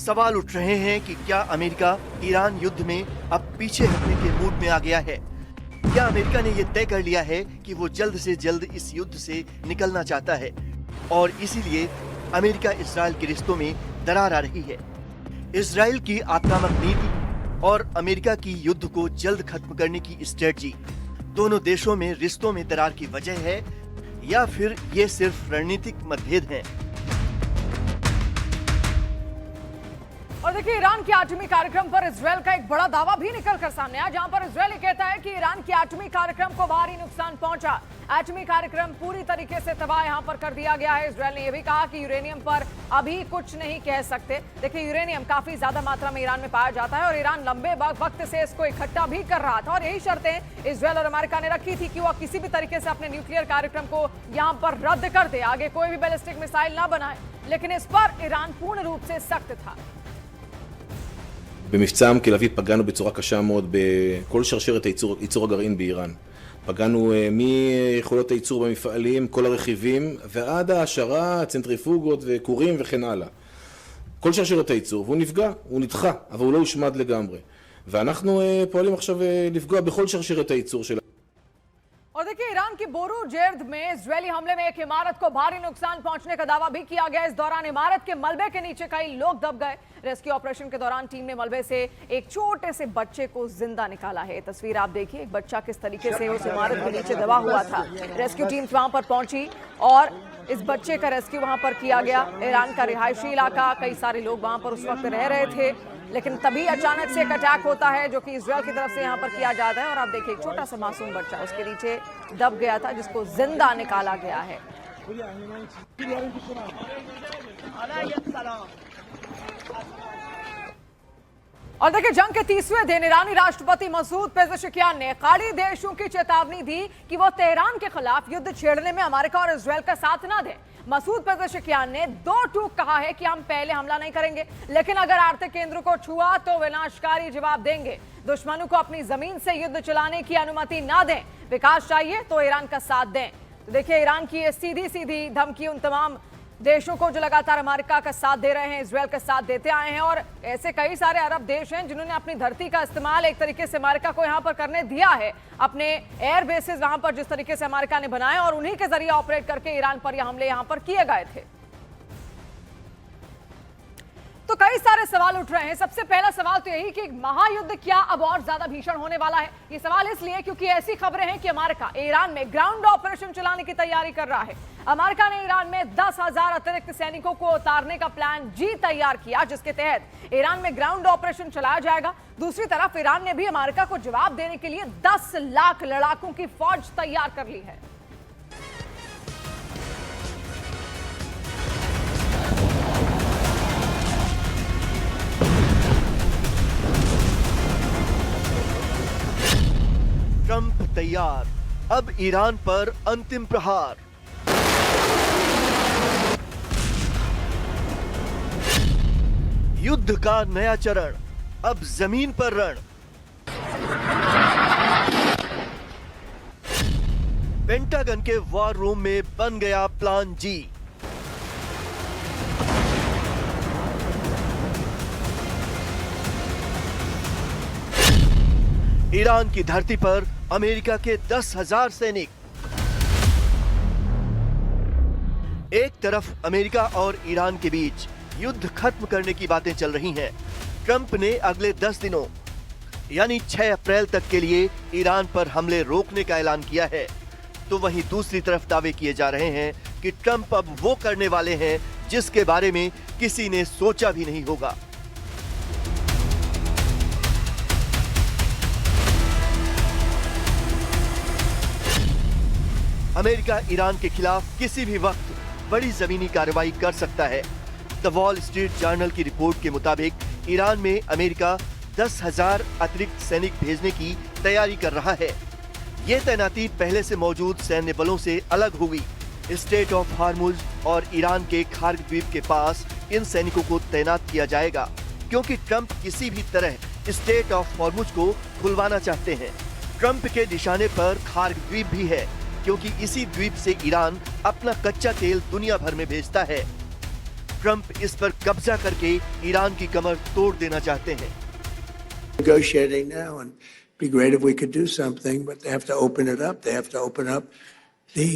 सवाल उठ रहे हैं कि क्या अमेरिका ईरान युद्ध में अब पीछे हटने के मूड में आ गया है? क्या अमेरिका ने यह तय कर लिया है कि वो जल्द से जल्द इस युद्ध से निकलना चाहता है और इसीलिए अमेरिका इजराइल के रिश्तों में दरार आ रही है? इजराइल की आक्रामक नीति और अमेरिका की युद्ध को जल्द खत्म करने की स्ट्रेटजी दोनों देशों में रिश्तों में दरार की वजह है या फिर ये सिर्फ रणनीतिक मतभेद हैं? और देखिए, ईरान के एटमी कार्यक्रम पर इजरायल का एक बड़ा दावा भी निकलकर सामने आया, जहां पर इजरायल कहता है कि ईरान के एटमी कार्यक्रम को भारी नुकसान पहुंचा। एटमी कार्यक्रम पूरी तरीके से तबाह यहां पर कर दिया गया है। इजरायल ने यह भी कहा कि यूरेनियम पर अभी कुछ नहीं कह सकते। देखिए, यूरेनियम काफी ज्यादा मात्रा में ईरान में पाया जाता है और ईरान लंबे वक्त से इसको इकट्ठा भी कर रहा था और यही शर्तें इजरायल और अमेरिका ने रखी थी कि वह किसी भी तरीके से अपने न्यूक्लियर कार्यक्रम को यहां पर रद्द कर दे, आगे कोई भी बैलिस्टिक मिसाइल ना बनाए। लेकिन इस पर ईरान पूर्ण रूप से सख्त था। במבצע המקלבית פגענו בצורה קשה מאוד בכל שרשרת ייצור הגרעין באיראן. פגענו מיכולות הייצור במפעלים, כל הרכיבים, ועד ההשערה, הצנטריפוגות וכורים וכן הלאה. כל שרשרת הייצור, והוא נפגע, הוא נדחה, אבל הוא לא הושמד לגמרי. ואנחנו פועלים עכשיו לפגוע בכל שרשרת הייצור שלה. और देखिए, ईरान की बोरू जेर्द में इजरायली हमले में एक इमारत को भारी नुकसान पहुंचने का दावा भी किया गया। इस दौरान इमारत के मलबे के नीचे कई लोग दब गए। रेस्क्यू ऑपरेशन के दौरान टीम ने मलबे से एक छोटे से बच्चे को जिंदा निकाला है। तस्वीर आप देखिए, एक बच्चा किस तरीके से उस इमारत के नीचे दबा हुआ था। रेस्क्यू टीम वहां पर पहुंची और इस बच्चे का रेस्क्यू वहां पर किया गया। ईरान का रिहायशी इलाका, कई सारे लोग वहां पर उस वक्त रह रहे थे, लेकिन तभी अचानक से एक अटैक होता है जो कि इजरायल की तरफ से यहां पर किया जाता है। और आप देखिए, एक छोटा सा मासूम बच्चा उसके नीचे दब गया था, जिसको जिंदा निकाला गया है। और देखिए, जंग के 30वें दिन ईरानी राष्ट्रपति मसूद पेज़ेशकियान ने खाड़ी देशों की चेतावनी दी कि वो तेहरान के खिलाफ युद्ध छेड़ने में अमेरिका और इजरायल का साथ ना दें। मसूद पेज़ेशकियान ने दो टूक कहा है कि हम पहले हमला नहीं करेंगे, लेकिन अगर आर्थिक केंद्र को छुआ तो विनाशकारी जवाब देंगे। दुश्मनों को अपनी जमीन से युद्ध चलाने की अनुमति ना दें, विकास चाहिए तो ईरान का साथ दें। तो देखिए, ईरान की ये सीधी सीधी धमकी उन तमाम देशों को जो लगातार अमेरिका का साथ दे रहे हैं, इजरायल का साथ देते आए हैं। और ऐसे कई सारे अरब देश हैं जिन्होंने अपनी धरती का इस्तेमाल एक तरीके से अमेरिका को यहां पर करने दिया है। अपने एयर बेसेस वहां पर जिस तरीके से अमेरिका ने बनाए और उन्हीं के जरिए ऑपरेट करके ईरान पर यह हमले यहां पर किए गए थे। तो कई सारे सवाल उठ रहे हैं। सबसे पहला सवाल तो यही कि महायुद्ध क्या अब और ज्यादा भीषण होने वाला है? ये सवाल इसलिए क्योंकि ऐसी खबरें हैं कि अमेरिका ईरान में ग्राउंड ऑपरेशन चलाने की तैयारी कर रहा है। अमेरिका ने ईरान में 10,000 अतिरिक्त सैनिकों को उतारने का प्लान जी तैयार किया, जिसके तहत ईरान में ग्राउंड ऑपरेशन चलाया जाएगा। दूसरी तरफ ईरान ने भी अमेरिका को जवाब देने के लिए 10 लाख लड़ाकों की फौज तैयार कर ली है। ट्रंप तैयार, अब ईरान पर अंतिम प्रहार। युद्ध का नया चरण, अब जमीन पर रण। पेंटागन के वॉर रूम में बन गया प्लान जी। ईरान की धरती पर अमेरिका के 10,000 सैनिक। एक तरफ अमेरिका और ईरान के बीच युद्ध खत्म करने की बातें चल रही हैं। ट्रंप ने अगले 10 दिनों यानी 6 अप्रैल तक के लिए ईरान पर हमले रोकने का ऐलान किया है। तो वहीं दूसरी तरफ दावे किए जा रहे हैं कि ट्रंप अब वो करने वाले हैं जिसके बारे में किसी ने सोचा भी नहीं होगा। अमेरिका ईरान के खिलाफ किसी भी वक्त बड़ी जमीनी कार्रवाई कर सकता है। द वॉल स्ट्रीट जर्नल की रिपोर्ट के मुताबिक ईरान में अमेरिका 10,000 अतिरिक्त सैनिक भेजने की तैयारी कर रहा है। ये तैनाती पहले से मौजूद सैन्य बलों से अलग होगी। स्टेट ऑफ हार्मुज और ईरान के खार्ग द्वीप के पास इन सैनिकों को तैनात किया जाएगा, क्योंकि ट्रंप किसी भी तरह स्टेट ऑफ हार्मुज को खुलवाना चाहते हैं। ट्रंप के निशाने पर खार्ग द्वीप भी है, क्योंकि इसी द्वीप से ईरान अपना कच्चा तेल दुनिया भर में भेजता है। ट्रंप इस पर कब्जा करके ईरान की कमर तोड़ देना चाहते हैं। Negotiating now, and it'd be great if we could do something, but they have to open it up. They have to open up the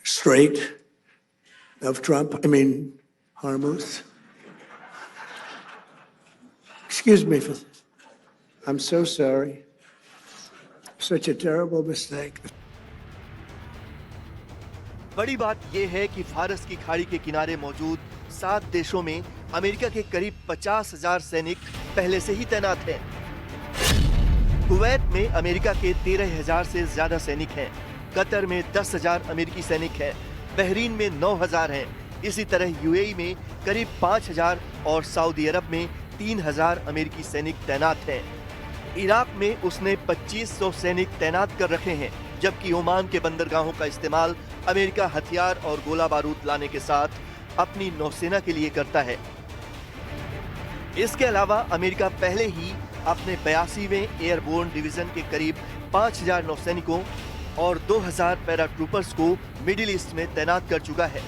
Strait of Hormuz. Excuse me for this. I'm so sorry. Such a terrible mistake. बड़ी बात यह है कि फारस की खाड़ी के किनारे मौजूद 7 देशों में अमेरिका के करीब 50,000 सैनिक पहले से ही तैनात हैं। कुवैत में अमेरिका के 13,000 से ज्यादा सैनिक हैं। कतर में 10,000 अमेरिकी सैनिक हैं। बहरीन में 9,000 हैं। इसी तरह यूएई में करीब 5,000 और सऊदी अरब में 3,000 अमेरिकी सैनिक तैनात हैं। इराक में उसने 2,500 सैनिक तैनात कर रखे हैं, जबकि ओमान के बंदरगाहों का इस्तेमाल अमेरिका हथियार और गोला बारूद लाने के साथ अपनी नौसेना के लिए करता है। इसके अलावा अमेरिका पहले ही अपने 82वें एयरबोर्न डिवीजन के करीब 5,000 नौसैनिकों और 2,000 पैराट्रूपर्स को मिडिल ईस्ट में तैनात कर चुका है।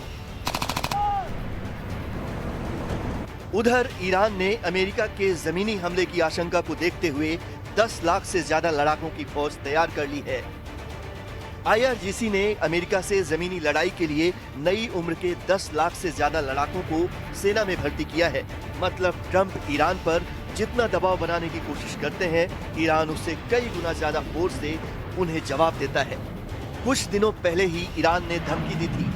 उधर ईरान ने अमेरिका के जमीनी हमले की आशंका को देखते हुए 10 लाख से ज्यादा लड़ाकों की फौज तैयार कर ली है। IRGC ने अमेरिका से जमीनी लड़ाई के लिए नई उम्र के 10 लाख से ज्यादा लड़ाकों को सेना में भर्ती किया है। मतलब ट्रंप ईरान पर जितना दबाव बनाने की कोशिश करते हैं, ईरान उससे कई गुना ज्यादा फोर्स से उन्हें जवाब देता है। कुछ दिनों पहले ही ईरान ने धमकी दी थी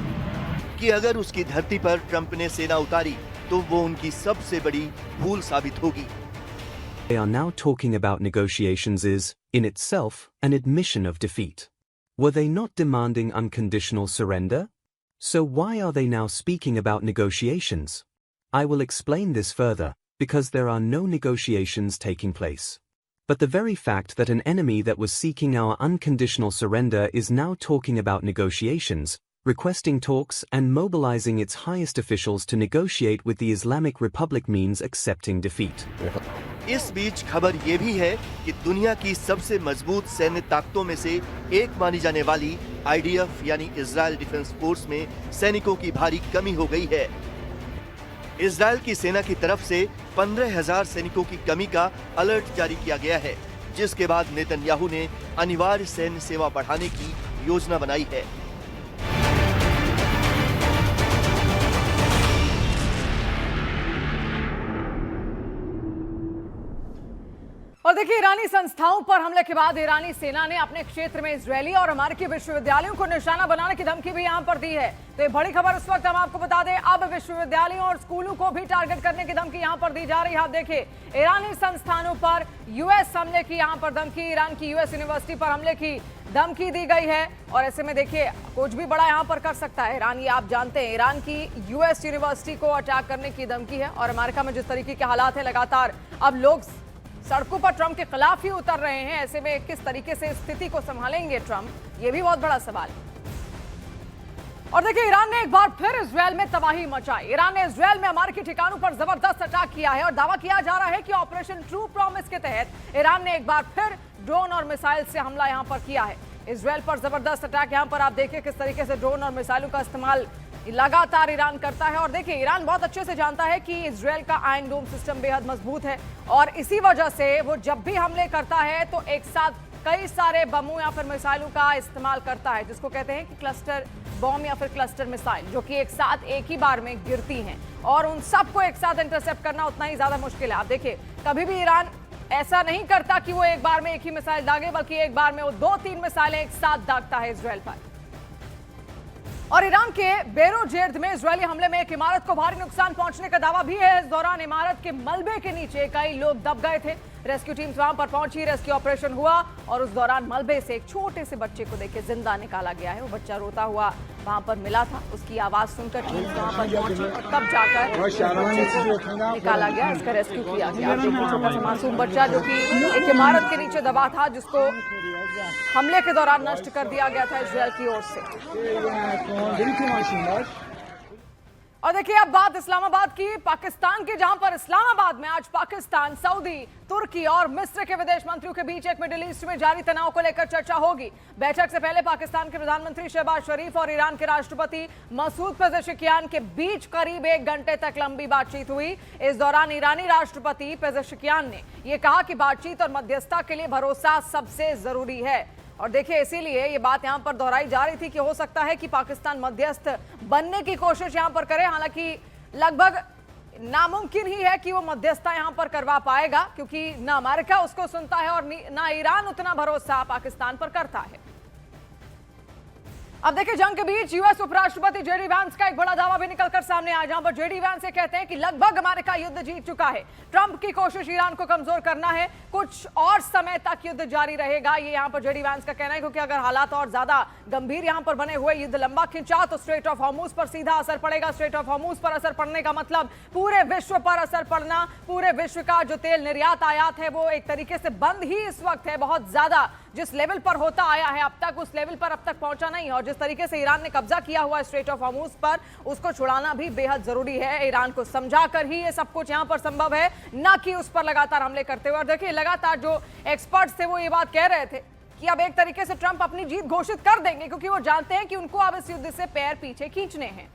कि अगर उसकी धरती पर ट्रंप ने सेना उतारी तो वो उनकी सबसे बड़ी भूल साबित होगी। They are now talking about negotiations is, in itself, an admission of defeat. Were they not demanding unconditional surrender? So why are they now speaking about negotiations? I will explain this further, because there are no negotiations taking place. But the very fact that an enemy that was seeking our unconditional surrender is now talking about negotiations, requesting talks and mobilizing its highest officials to negotiate with the Islamic Republic means accepting defeat. इस बीच खबर ये भी है कि दुनिया की सबसे मजबूत सैन्य ताकतों में से एक मानी जाने वाली IDF यानी इजराइल डिफेंस फोर्स में सैनिकों की भारी कमी हो गई है। इजराइल की सेना की तरफ से 15,000 सैनिकों की कमी का अलर्ट जारी किया गया है, जिसके बाद नेतन्याहू ने अनिवार्य सैन्य सेवा बढ़ाने की योजना बनाई है। और देखिए, ईरानी संस्थाओं पर हमले के बाद ईरानी सेना ने अपने क्षेत्र में इजरायली और अमेरिकी विश्वविद्यालयों को निशाना बनाने की धमकी भी यहां पर दी है। तो ये बड़ी खबर उस वक्त हम आपको बता दें, अब विश्वविद्यालयों और स्कूलों को भी टारगेट करने की धमकी यहां पर दी जा रही है। आप देखिए, ईरानी संस्थानों पर यूएस हमले की यहां पर धमकी, ईरान की यूएस यूनिवर्सिटी पर हमले की धमकी दी गई है। और ऐसे में देखिए, कुछ भी बड़ा यहां पर कर सकता है ईरान। ये आप जानते हैं, ईरान की यूएस यूनिवर्सिटी को अटैक करने की धमकी है। और अमेरिका में जिस तरीके के हालात है, लगातार अब लोग सड़कों पर ट्रंप के खिलाफ ही उतर रहे हैं। ऐसे में किस तरीके से स्थिति को संभालेंगे ट्रंप, ये भी बहुत बड़ा सवाल है। और देखिए, ईरान ने एक बार फिर इजरायल में तबाही मचाई। ईरान ने इजरायल में अमेरिकी ठिकानों पर जबरदस्त अटैक किया है और दावा किया जा रहा है कि ऑपरेशन ट्रू प्रॉमिस के तहत ईरान ने एक बार फिर ड्रोन और मिसाइल से हमला यहां पर किया है। इजरायल पर जबरदस्त अटैक, यहां पर आप देखिए किस तरीके से ड्रोन और मिसाइलों का इस्तेमाल लगातार ईरान करता है। और देखिए, ईरान बहुत अच्छे से जानता है कि इजरायल का आयरन डोम सिस्टम बेहद मजबूत है और इसी वजह से वो जब भी हमले करता है तो एक साथ कई सारे बमों या फिर मिसाइलों का इस्तेमाल करता है, जिसको कहते हैं कि क्लस्टर बॉम्ब या फिर क्लस्टर मिसाइल, जो कि एक साथ एक ही बार में गिरती हैं और उन सबको एक साथ इंटरसेप्ट करना उतना ही ज्यादा मुश्किल है। आप देखिए, कभी भी ईरान ऐसा नहीं करता कि वो एक बार में एक ही मिसाइल दागे, बल्कि एक बार में वो 2-3 मिसाइलें एक साथ दागता है इजरायल पर। और ईरान के बेरोजेर्द में इजरायली हमले में एक इमारत को भारी नुकसान पहुंचने का दावा भी है। इस दौरान इमारत के मलबे के नीचे कई लोग दब गए थे। रेस्क्यू टीम्स वहां पर पहुंची, रेस्क्यू ऑपरेशन हुआ और उस दौरान मलबे से एक छोटे से बच्चे को देखिए जिंदा निकाला गया है। वो बच्चा रोता हुआ वहां पर मिला था, उसकी आवाज सुनकर टीम्स वहां पर पहुंची और तब जाकर निकाला गया, इसका रेस्क्यू किया गया। छोटा सा मासूम बच्चा जो कि एक इमारत के नीचे दबा था, जिसको हमले के दौरान नष्ट कर दिया गया था इजरायल की ओर से। और देखिए अब बात इस्लामाबाद की, पाकिस्तान की, जहां पर इस्लामाबाद में आज पाकिस्तान, सऊदी, तुर्की और मिस्र के विदेश मंत्रियों के बीच एक मिडिल ईस्ट में जारी तनाव को लेकर चर्चा होगी। बैठक से पहले पाकिस्तान के प्रधानमंत्री शहबाज शरीफ और ईरान के राष्ट्रपति मसूद पेजेशिकियान के बीच करीब 1 घंटे तक लंबी बातचीत हुई। इस दौरान ईरानी राष्ट्रपति पेजेशिकियान ने यह कहा कि बातचीत और मध्यस्थता के लिए भरोसा सबसे जरूरी है। और देखिए इसीलिए ये बात यहां पर दोहराई जा रही थी कि हो सकता है कि पाकिस्तान मध्यस्थ बनने की कोशिश यहां पर करे। हालांकि लगभग नामुमकिन ही है कि वो मध्यस्थता यहां पर करवा पाएगा, क्योंकि ना अमेरिका उसको सुनता है और ना ईरान उतना भरोसा पाकिस्तान पर करता है। अब देखिए जंग के बीच यूएस उपराष्ट्रपति जेडी वैंस का एक बड़ा दावा भी निकलकर सामने आया, जहां पर जेडी वैंस ये कहते हैं कि लगभग अमेरिका युद्ध जीत चुका है। ट्रंप की कोशिश ईरान को कमजोर करना है, कुछ और समय तक युद्ध जारी रहेगा, ये यहां पर जेडी वैंस का कहना है। क्योंकि अगर हालात और ज्यादा गंभीर यहां पर बने हुए, युद्ध लंबा खिंचा तो स्ट्रेट ऑफ हॉर्मुज पर सीधा असर पड़ेगा। स्ट्रेट ऑफ हॉर्मुज पर असर पड़ने का मतलब पूरे विश्व पर असर पड़ना। पूरे विश्व का जो तेल निर्यात आयात है वो एक तरीके से बंद ही इस वक्त है। बहुत ज्यादा जिस लेवल पर होता आया है अब तक, उस लेवल पर अब तक पहुंचा नहीं। और जिस तरीके से ईरान ने कब्जा किया हुआ है स्ट्रेट ऑफ हॉर्मुज पर, उसको छुड़ाना भी बेहद जरूरी है। ईरान को समझा कर ही ये सब कुछ यहां पर संभव है, ना कि उस पर लगातार हमले करते हुए। और देखिए लगातार जो एक्सपर्ट्स थे वो ये बात कह रहे थे कि अब एक तरीके से ट्रंप अपनी जीत घोषित कर देंगे, क्योंकि वो जानते हैं कि उनको अब इस युद्ध से पैर पीछे खींचने हैं।